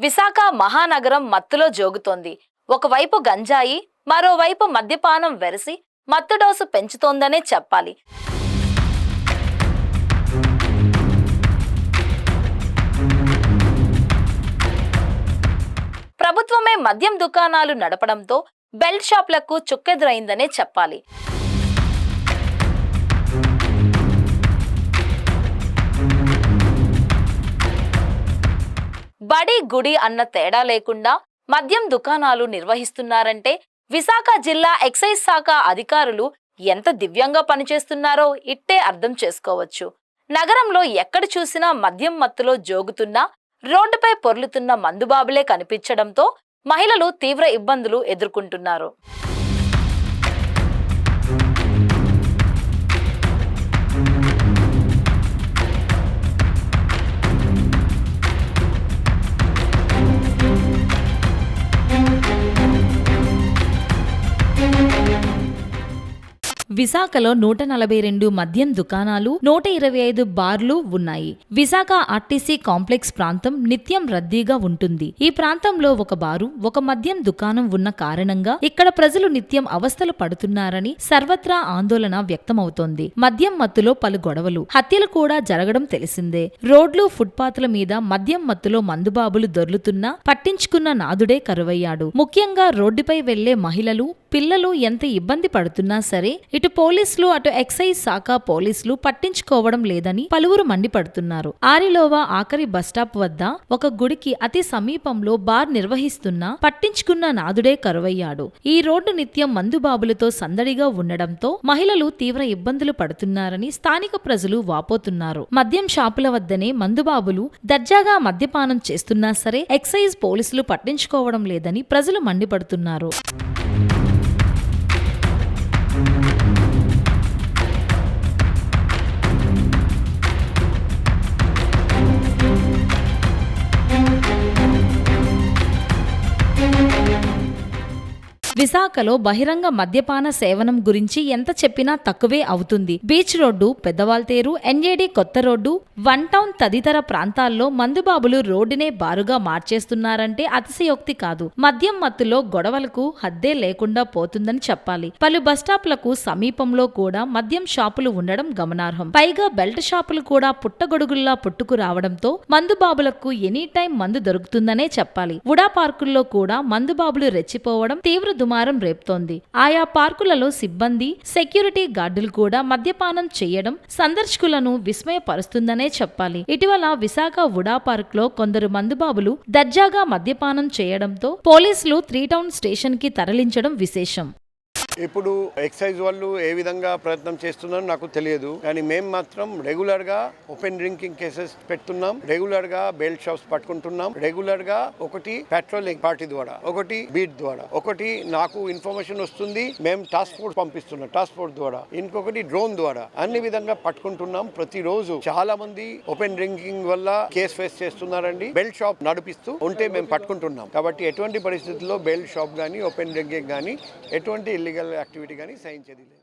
విశాఖ మహానగరం మత్తులో జోగుతోంది. ఒకవైపు గంజాయి, మరోవైపు మద్యపానం వెరసి మత్తు డోసు పెంచుతోందనే చెప్పాలి. ప్రభుత్వమే మద్యం దుకాణాలు నడపడంతో బెల్ట్ షాప్లకు చుక్కెదురైందనే చెప్పాలి. బడి గుడి అన్న తేడా లేకుండా మద్యం దుకాణాలు నిర్వహిస్తున్నారంటే విశాఖ జిల్లా ఎక్సైజ్ శాఖ అధికారులు ఎంత దివ్యంగా పనిచేస్తున్నారో ఇట్టే అర్థం చేసుకోవచ్చు. నగరంలో ఎక్కడ చూసినా మద్యం మత్తులో జోగుతున్నా రోడ్డుపై పొర్లుతున్న మందుబాబులే కనిపించడంతో మహిళలు తీవ్ర ఇబ్బందులు ఎదుర్కొంటున్నారు. విశాఖలో 142 మద్యం దుకాణాలు, 125 బార్లు ఉన్నాయి. విశాఖ ఆర్టీసీ కాంప్లెక్స్ ప్రాంతం నిత్యం రద్దీగా ఉంటుంది. ఈ ప్రాంతంలో ఒక బారు, ఒక మద్యం దుకాణం ఉన్న కారణంగా ఇక్కడ ప్రజలు నిత్యం అవస్థలు పడుతున్నారని సర్వత్రా ఆందోళన వ్యక్తమవుతోంది. మద్యం మత్తులో పలు గొడవలు, హత్యలు కూడా జరగడం తెలిసిందే. రోడ్లు, ఫుట్పాత్ల మీద మద్యం మత్తులో మందుబాబులు దొర్లుతున్నా పట్టించుకున్న నాదుడే కరువయ్యాడు. ముఖ్యంగా రోడ్డుపై వెళ్లే మహిళలు, పిల్లలు ఎంత ఇబ్బంది పడుతున్నా సరే ఇటు పోలీసులు అటు ఎక్సైజ్ శాఖ పోలీసులు పట్టించుకోవడం లేదని పలువురు మండిపడుతున్నారు. ఆరిలోవా ఆఖరి బస్టాప్ వద్ద ఒక గుడికి అతి సమీపంలో బార్ నిర్వహిస్తున్నా పట్టించుకున్న నాదుడే కరువయ్యాడు. ఈ రోడ్డు నిత్యం మందుబాబులతో సందడిగా ఉండడంతో మహిళలు తీవ్ర ఇబ్బందులు పడుతున్నారని స్థానిక ప్రజలు వాపోతున్నారు. మద్యం షాపుల వద్దనే మందుబాబులు దర్జాగా మద్యపానం చేస్తున్నా సరే ఎక్సైజ్ పోలీసులు పట్టించుకోవడం లేదని ప్రజలు మండిపడుతున్నారు. విశాఖలో బహిరంగ మద్యపాన సేవనం గురించి ఎంత చెప్పినా తక్కువే అవుతుంది. బీచ్ రోడ్డు, పెద్దవాల్తేరు, ఎన్ఏడి కొత్త రోడ్డు, వన్ టౌన్ తదితర ప్రాంతాల్లో మందుబాబులు రోడ్డునే బారుగా మార్చేస్తున్నారంటే అతిశయోక్తి కాదు. మద్యం మత్తులో గొడవలకు హద్దే లేకుండా పోతుందని చెప్పాలి. పలు బస్టాప్లకు సమీపంలో కూడా మద్యం షాపులు ఉండడం గమనార్హం. పైగా బెల్ట్ షాపులు కూడా పుట్టగొడుగుల్లా పుట్టుకు రావడంతో మందుబాబులకు ఎనీ టైం మందు దొరుకుతుందనే చెప్పాలి. వుడా పార్కుల్లో కూడా మందుబాబులు రెచ్చిపోవడం తీవ్ర దుమారం రేపుతోంది. ఆయా పార్కులలో సిబ్బంది, సెక్యూరిటీ గార్డులు కూడా మద్యపానం చేయడం సందర్శకులను విస్మయపరుస్తుందనే చెప్పాలి. ఇటీవల విశాఖ వుడా పార్క్ లో కొందరు మందుబాబులు దర్జాగా మద్యపానం చేయడంతో పోలీసులు 3 టౌన్ స్టేషన్ కి తరలించడం విశేషం. ఇప్పుడు ఎక్సైజ్ వాళ్ళు ఏ విధంగా ప్రయత్నం చేస్తున్నారో నాకు తెలియదు, కానీ మేము మాత్రం రెగ్యులర్ గా ఓపెన్ డ్రింకింగ్ కేసెస్ పెడుతున్నాం, రెగ్యులర్ గా బెల్ట్ షాప్స్ పట్టుకుంటున్నాం, రెగ్యులర్ గా ఒకటి పెట్రోలింగ్ పార్టీ ద్వారా, ఒకటి బీట్ ద్వారా, ఒకటి నాకు ఇన్ఫర్మేషన్ వస్తుంది మేము టాస్క్ ఫోర్స్ పంపిస్తున్నాం, టాస్క్ ఫోర్స్ ద్వారా, ఇంకొకటి డ్రోన్ ద్వారా, అన్ని విధంగా పట్టుకుంటున్నాం. ప్రతిరోజు చాలా మంది ఓపెన్ డ్రింకింగ్ వల్ల కేసు ఫేస్ చేస్తున్నారండి. బెల్ట్ షాప్ నడిపిస్తూ ఉంటే మేము పట్టుకుంటున్నాం. కాబట్టి ఎటువంటి పరిస్థితుల్లో బెల్ట్ షాప్ గానీ ఓపెన్ డ్రింకింగ్ గానీ ఎటువంటి ఇల్లీగల్ యాక్టివిటీ కానీ సహించేది లేదు.